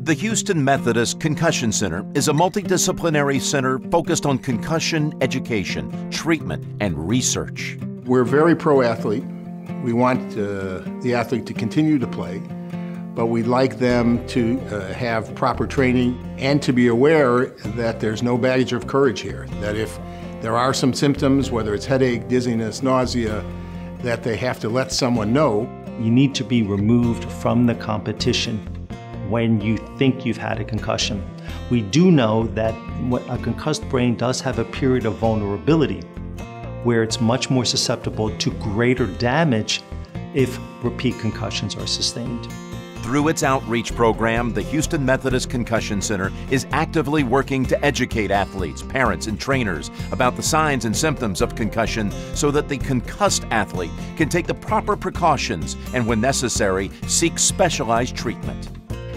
The Houston Methodist Concussion Center is a multidisciplinary center focused on concussion education, treatment, and research. We're very pro-athlete. We want the athlete to continue to play, but we'd like them to have proper training and to be aware that there's no baggage of courage here, that if there are some symptoms, whether it's headache, dizziness, nausea, that they have to let someone know. You need to be removed from the competition when you think you've had a concussion. We do know that a concussed brain does have a period of vulnerability where it's much more susceptible to greater damage if repeat concussions are sustained. Through its outreach program, the Houston Methodist Concussion Center is actively working to educate athletes, parents, and trainers about the signs and symptoms of concussion so that the concussed athlete can take the proper precautions and, when necessary, seek specialized treatment.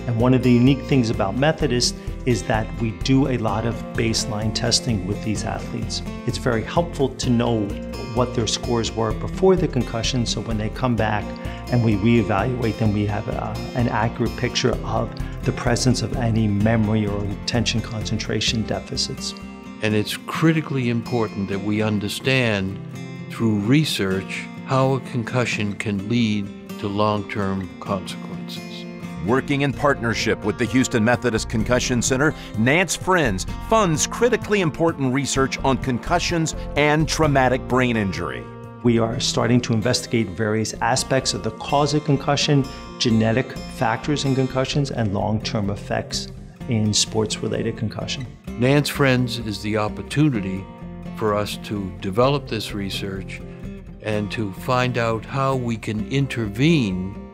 And one of the unique things about Methodist is that we do a lot of baseline testing with these athletes. It's very helpful to know what their scores were before the concussion, so when they come back and we reevaluate them, we have an accurate picture of the presence of any memory or attention concentration deficits. And it's critically important that we understand through research how a concussion can lead to long-term consequences. Working in partnership with the Houston Methodist Concussion Center, Nance Friends funds critically important research on concussions and traumatic brain injury. We are starting to investigate various aspects of the cause of concussion, genetic factors in concussions, and long-term effects in sports-related concussion. Nance Friends is the opportunity for us to develop this research and to find out how we can intervene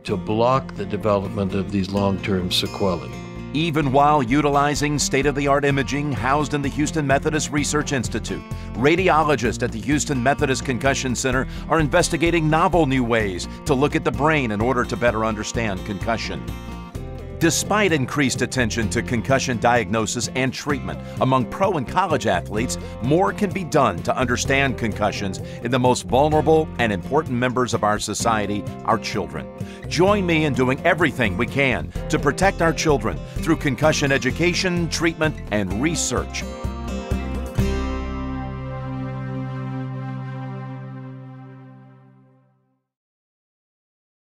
to block the development of these long-term sequelae. Even while utilizing state-of-the-art imaging housed in the Houston Methodist Research Institute, radiologists at the Houston Methodist Concussion Center are investigating novel new ways to look at the brain in order to better understand concussion. Despite increased attention to concussion diagnosis and treatment among pro and college athletes, more can be done to understand concussions in the most vulnerable and important members of our society, our children. Join me in doing everything we can to protect our children through concussion education, treatment, and research.